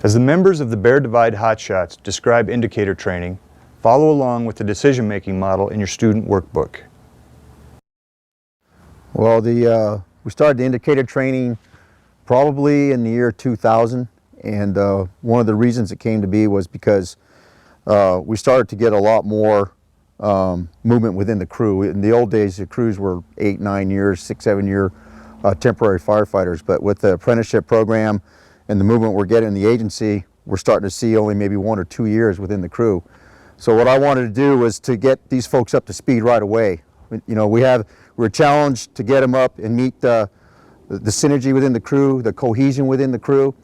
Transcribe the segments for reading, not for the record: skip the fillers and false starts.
As the members of the Bear Divide Hotshots describe indicator training, follow along with the decision-making model in your student workbook. Well, we started the indicator training probably in the year 2000, and one of the reasons it came to be was because we started to get a lot more movement within the crew. In the old days, the crews were 8, 9 years, 6, 7 year temporary firefighters, but with the apprenticeship program and the movement we're getting in the agency, we're starting to see only maybe 1 or 2 years within the crew. So what I wanted to do was to get these folks up to speed right away. You know, we're challenged to get them up and meet the synergy within the crew, the cohesion within the crew,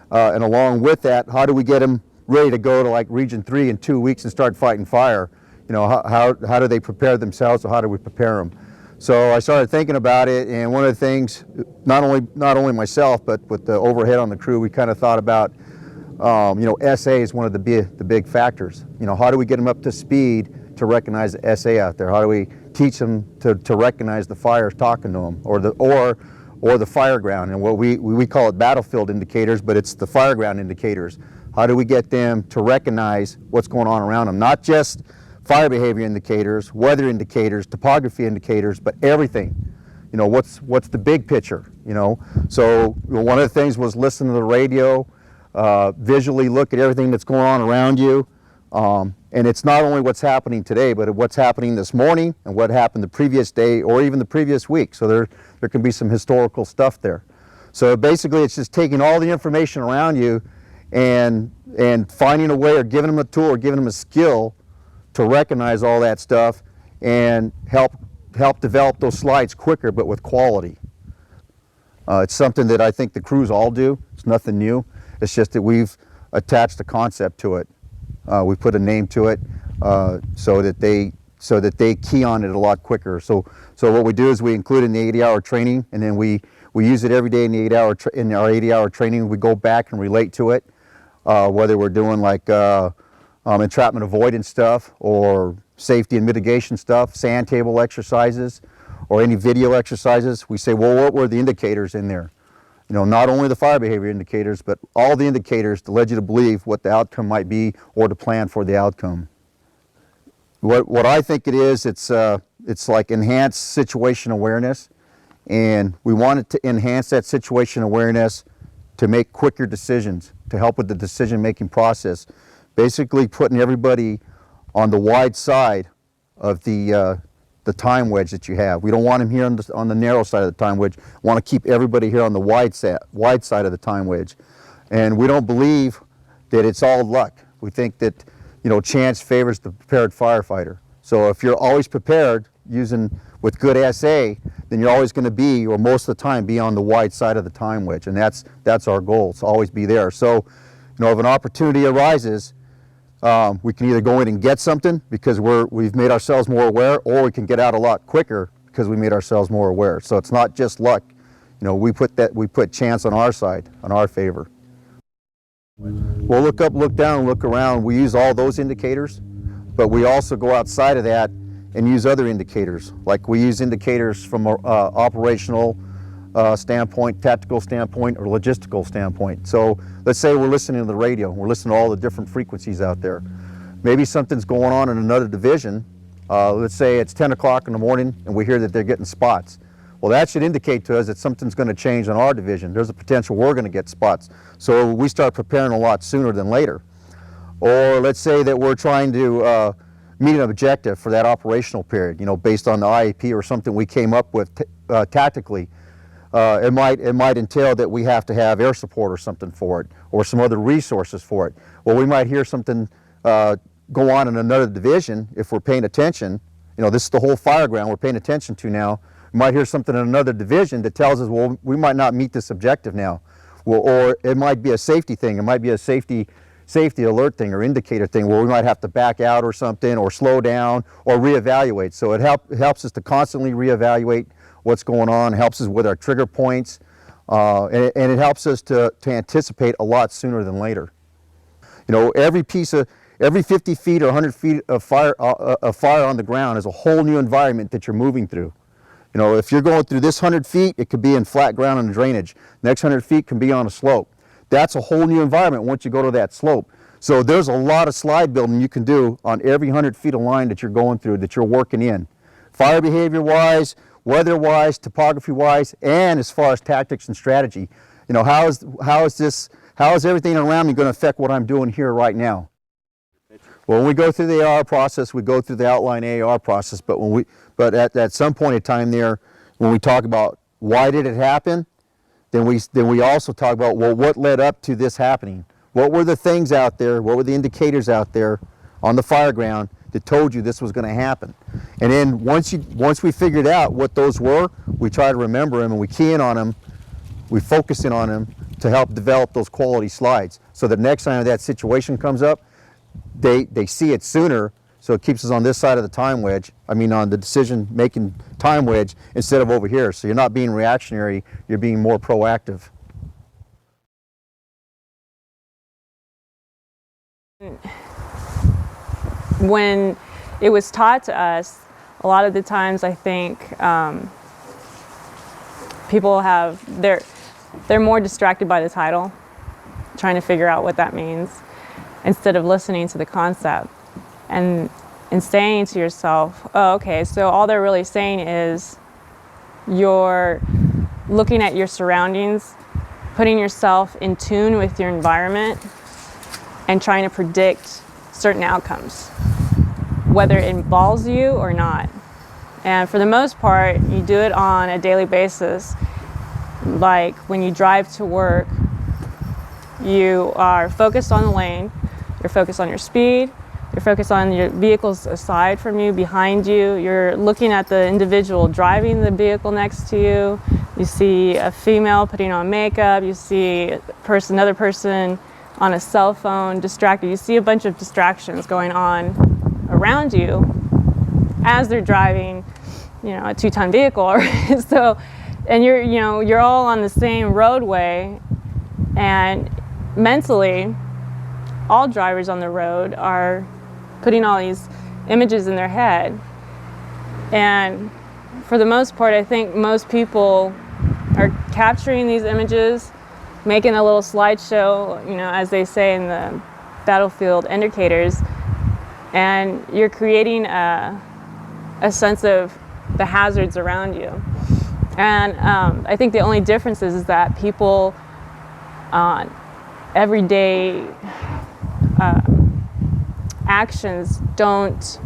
and along with that, how do we get them ready to go to like Region 3 in 2 weeks and start fighting fire? You know, how do they prepare themselves, or how do we prepare them? So I started thinking about it, and one of the things, not only myself, but with the overhead on the crew, we kind of thought about, you know, SA is one of the big factors. You know, how do we get them up to speed to recognize the SA out there? How do we teach them to recognize the fires talking to them, or the Fireground? And what we call it battlefield indicators, but it's the Fireground indicators. How do we get them to recognize what's going on around them? Not just fire behavior indicators, weather indicators, topography indicators, but everything. You know, what's the big picture, you know? So one of the things was listen to the radio, visually look at everything that's going on around you. And it's not only what's happening today, but what's happening this morning and what happened the previous day or even the previous week. So there can be some historical stuff there. So basically it's just taking all the information around you and finding a way, or giving them a tool, or giving them a skill to recognize all that stuff and help develop those slides quicker, but with quality. It's something that I think the crews all do. It's nothing new. It's just that we've attached a concept to it. We put a name to it so that they key on it a lot quicker. So what we do is we include it in the 80-hour training, and then we use it every day in our 80-hour training. We go back and relate to it, whether we're doing like entrapment avoidance stuff, or safety and mitigation stuff, sand table exercises, or any video exercises. We say, well, what were the indicators in there? You know, not only the fire behavior indicators, but all the indicators to lead you to believe what the outcome might be, or to plan for the outcome. What I think it is, it's like enhanced situation awareness, and we wanted to enhance that situation awareness to make quicker decisions, to help with the decision-making process. Basically putting everybody on the wide side of the time wedge that you have. We don't want them here on the narrow side of the time wedge. We want to keep everybody here on the wide side of the time wedge. And we don't believe that it's all luck. We think that, you know, chance favors the prepared firefighter. So if you're always prepared with good SA, then you're always going to be, or most of the time, be on the wide side of the time wedge. And that's our goal, to always be there. So, you know, if an opportunity arises, we can either go in and get something because we've made ourselves more aware, or we can get out a lot quicker because we made ourselves more aware. So it's not just luck. You know, we put chance on our side, on our favor. We'll look up, look down, look around. We use all those indicators, but we also go outside of that and use other indicators. Like we use indicators from an operational standpoint, tactical standpoint, or logistical standpoint. So let's say we're listening to the radio, we're listening to all the different frequencies out there. Maybe something's going on in another division. Let's say it's 10 o'clock in the morning and we hear that they're getting spots. Well, that should indicate to us that something's going to change in our division. There's a potential we're going to get spots. So we start preparing a lot sooner than later. Or let's say that we're trying to meet an objective for that operational period, you know, based on the IAP or something we came up with tactically. It might entail that we have to have air support or something for it, or some other resources for it. Well, we might hear something go on in another division if we're paying attention. You know, this is the whole Fireground we're paying attention to now. We might hear something in another division that tells us, well, we might not meet this objective now. Well, or it might be a safety thing. It might be a safety alert thing or indicator thing where we might have to back out or something, or slow down, or reevaluate. So it helps us to constantly reevaluate what's going on, helps us with our trigger points, and it helps us to anticipate a lot sooner than later. You know, every 50 feet or 100 feet of fire on the ground is a whole new environment that you're moving through. You know, if you're going through this 100 feet, it could be in flat ground and drainage. Next 100 feet can be on a slope. that's a whole new environment once you go to that slope. So there's a lot of slide building you can do on every 100 feet of line that you're going through, that you're working in. Fire behavior wise, weather wise, topography wise, and as far as tactics and strategy. You know, how is everything around me going to affect what I'm doing here right now? Well, when we go through the AR process, we go through the outline AR process, but at some point in time there, when we talk about why did it happen, then we also talk about, well, what led up to this happening? What were the things out there, what were the indicators out there on the fireground that told you this was going to happen? And then once we figured out what those were, we try to remember them and we key in on them, we focus in on them to help develop those quality slides. So the next time that situation comes up, they see it sooner, so it keeps us on this side of the time wedge, I mean on the decision-making time wedge, instead of over here. So you're not being reactionary, you're being more proactive. When it was taught to us, a lot of the times I think people they're more distracted by the title, trying to figure out what that means, instead of listening to the concept and saying to yourself, oh, okay, so all they're really saying is you're looking at your surroundings, putting yourself in tune with your environment, and trying to predict certain outcomes, whether it involves you or not. And for the most part, you do it on a daily basis. Like when you drive to work, you are focused on the lane, you're focused on your speed, you're focused on your vehicles aside from you, behind you, you're looking at the individual driving the vehicle next to you, you see a female putting on makeup, you see another person on a cell phone distracted, you see a bunch of distractions going on around you as they're driving, you know, a 2-ton vehicle. So, and you're all on the same roadway, and mentally, all drivers on the road are putting all these images in their head. And for the most part, I think most people are capturing these images, making a little slideshow, you know, as they say in the battlefield indicators, and you're creating a sense of the hazards around you. And I think the only difference is that people on everyday actions don't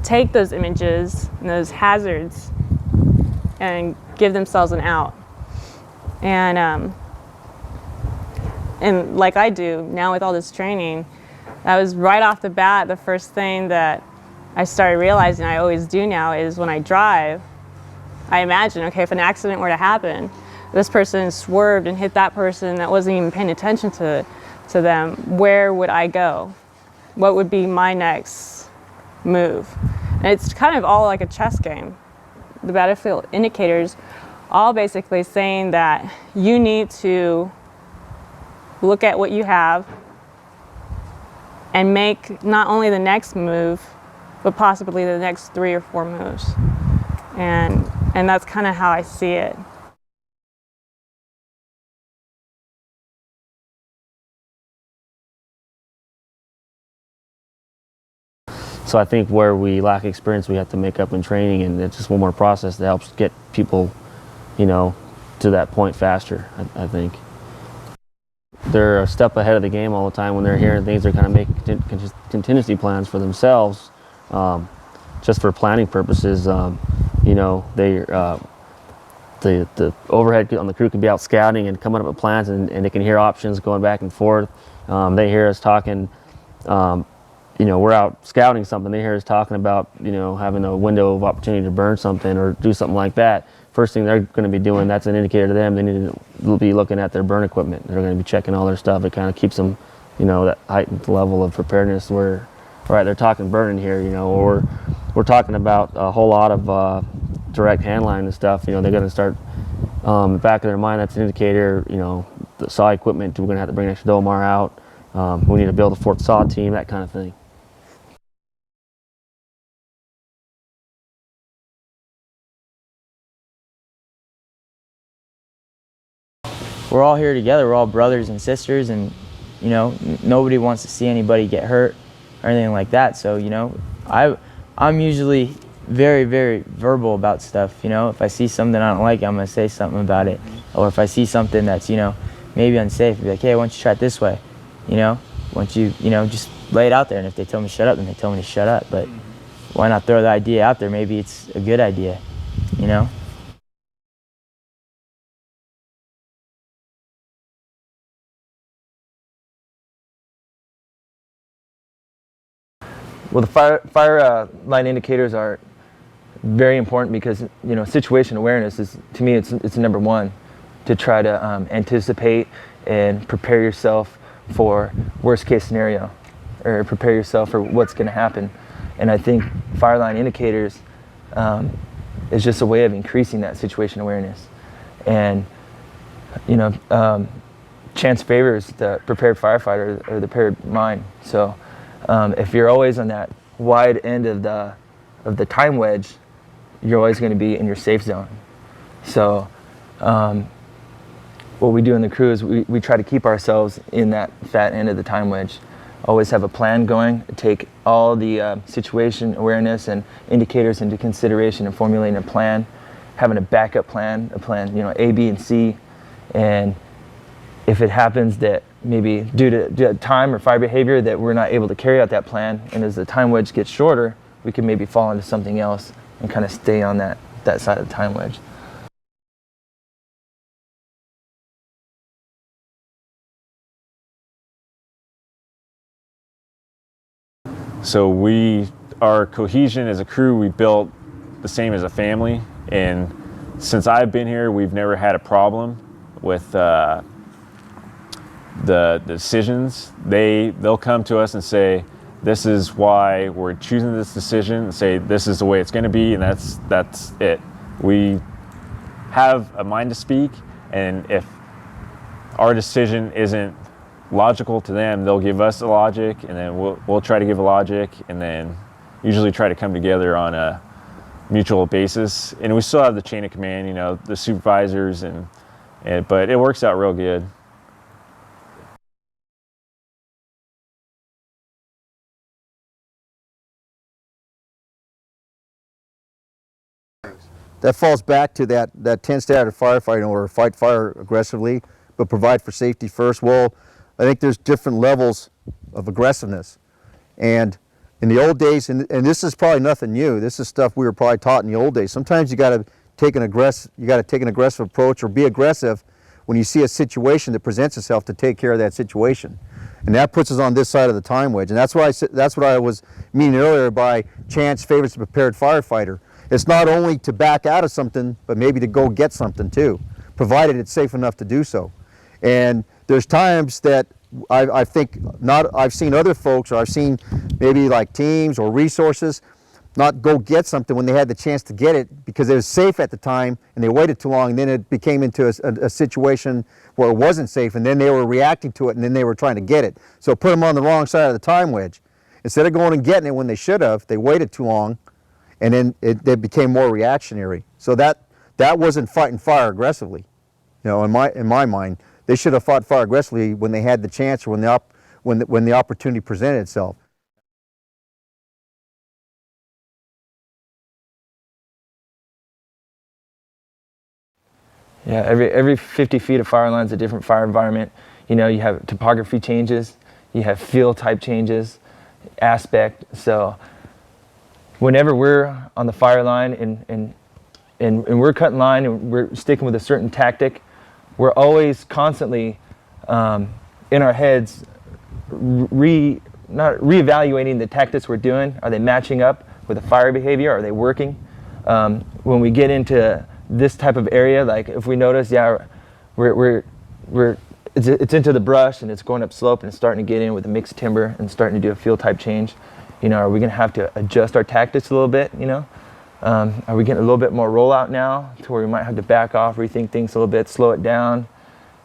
take those images and those hazards and give themselves an out. And like I do now with all this training, that was right off the bat the first thing that I started realizing I always do now is when I drive, I imagine, okay, if an accident were to happen, this person swerved and hit that person that wasn't even paying attention to them, where would I go? What would be my next move? And it's kind of all like a chess game. The battlefield indicators all basically saying that you need to look at what you have and make not only the next move, but possibly the next 3 or 4 moves. And that's kind of how I see it. So I think where we lack experience, we have to make up in training, and it's just one more process that helps get people, you know, to that point faster, I think. They're a step ahead of the game all the time when they're hearing things. They're kind of making contingency plans for themselves, just for planning purposes. You know, the overhead on the crew can be out scouting and coming up with plans, and they can hear options going back and forth. They hear us talking. You know, we're out scouting something, they hear us talking about, you know, having a window of opportunity to burn something or do something like that. First thing they're going to be doing, that's an indicator to them. They need to be looking at their burn equipment. They're going to be checking all their stuff. It kind of keeps them, you know, that heightened level of preparedness where, all right, they're talking burning here, you know, or we're talking about a whole lot of direct handline and stuff. You know, they're going to start, back of their mind, that's an indicator, you know, the saw equipment, we're going to have to bring an extra Domar out. We need to build a 4th saw team, that kind of thing. we're all here together. We're all brothers and sisters, and you know, nobody wants to see anybody get hurt or anything like that. So you know, I'm usually very, very verbal about stuff. You know, if I see something I don't like, I'm gonna say something about it. Or if I see something that's, you know, maybe unsafe, I'll be like, hey, why don't you try it this way? You know, why don't you know, just lay it out there. And if they tell me to shut up, then they tell me to shut up. But why not throw the idea out there? Maybe it's a good idea, you know? Well, the Fireline indicators are very important because, you know, situation awareness is, to me, it's number one, to try to anticipate and prepare yourself for worst case scenario, or prepare yourself for what's going to happen. And I think Fireline indicators is just a way of increasing that situation awareness. And, you know, chance favors the prepared firefighter or the prepared mind. So if you're always on that wide end of the time wedge, you're always going to be in your safe zone. So what we do in the crew is we try to keep ourselves in that fat end of the time wedge. Always have a plan going, take all the situation awareness and indicators into consideration and formulating a plan, having a backup plan, you know, A, B, and C. And if it happens that maybe due to time or fire behavior that we're not able to carry out that plan, and as the time wedge gets shorter, we can maybe fall into something else and kind of stay on that side of the time wedge. So our cohesion as a crew, we built the same as a family, and since I've been here, we've never had a problem with the decisions. They'll come to us and say, this is why we're choosing this decision, and say this is the way it's going to be, and that's it. We have a mind to speak, and if our decision isn't logical to them, they'll give us a logic, and then we'll try to give a logic, and then usually try to come together on a mutual basis. And we still have the chain of command, you know, the supervisors, but it works out real good. That falls back to that 10 standard firefighting order: fight fire aggressively, but provide for safety first. Well, I think there's different levels of aggressiveness. And in the old days, and this is probably nothing new, this is stuff we were probably taught in the old days. Sometimes you got to take an aggressive approach or be aggressive when you see a situation that presents itself to take care of that situation. And that puts us on this side of the time wedge. And that's what I was meaning earlier by chance favors the prepared firefighter. It's not only to back out of something, but maybe to go get something too, provided it's safe enough to do so. And there's times that I've seen other folks, or I've seen maybe like teams or resources, not go get something when they had the chance to get it because it was safe at the time, and they waited too long, and then it became into a situation where it wasn't safe, and then they were reacting to it, and then they were trying to get it. So it put them on the wrong side of the time wedge. Instead of going and getting it when they should have, they waited too long, and then it became more reactionary. So that wasn't fighting fire aggressively. You know, in my mind, they should have fought fire aggressively when they had the chance, or when the opportunity presented itself. Yeah, every 50 feet of fire line is a different fire environment. You know, you have topography changes, you have field type changes, aspect. So whenever we're on the fire line and we're cutting line and we're sticking with a certain tactic, we're always constantly in our heads reevaluating the tactics we're doing. Are they matching up with the fire behavior? Are they working? When we get into this type of area, like if we notice, yeah, it's into the brush and it's going up slope and it's starting to get in with the mixed timber and starting to do a field type change, you know, are we going to have to adjust our tactics a little bit, you know? Are we getting a little bit more rollout now to where we might have to back off, rethink things a little bit, slow it down,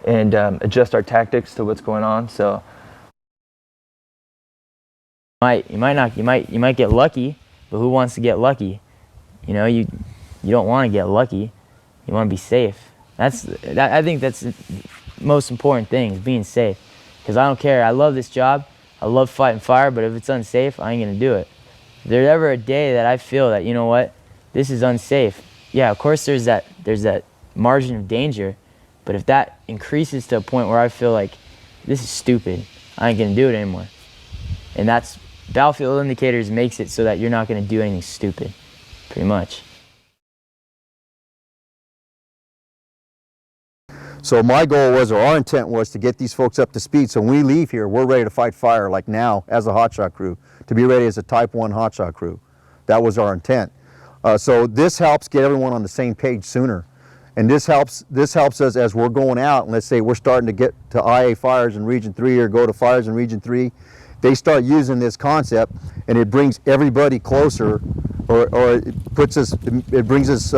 and adjust our tactics to what's going on? So You might get lucky, but who wants to get lucky? You know, you don't want to get lucky. You want to be safe. I think that's most important thing, is being safe. Because I don't care. I love this job. I love fighting fire, but if it's unsafe, I ain't going to do it. If there's ever a day that I feel that, you know what, this is unsafe, yeah, of course there's that margin of danger, but if that increases to a point where I feel like this is stupid, I ain't going to do it anymore. And that's, battlefield indicators makes it so that you're not going to do anything stupid, pretty much. So my goal was, or our intent was, to get these folks up to speed so when we leave here, we're ready to fight fire, like now as a hotshot crew, to be ready as a Type 1 hotshot crew. That was our intent. So this helps get everyone on the same page sooner. And this helps us as we're going out, and let's say we're starting to get to IA fires in Region 3 or go to fires in Region 3, they start using this concept and it brings everybody closer, or it brings us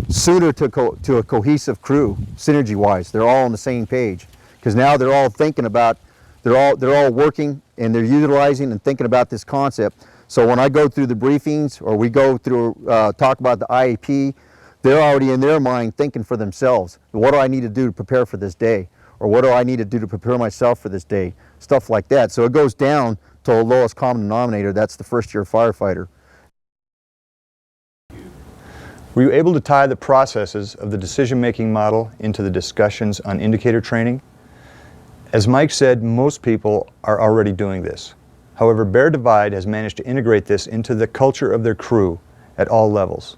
sooner to a cohesive crew, synergy-wise. They're all on the same page, because now they're all thinking about, they're all working and they're utilizing and thinking about this concept. So when I go through the briefings, or we go through talk about the IAP, they're already in their mind thinking for themselves. What do I need to do to prepare for this day? Or what do I need to do to prepare myself for this day? Stuff like that. So it goes down to the lowest common denominator. That's the first-year firefighter. Were you able to tie the processes of the decision-making model into the discussions on indicator training? As Mike said, most people are already doing this. However, Bear Divide has managed to integrate this into the culture of their crew at all levels.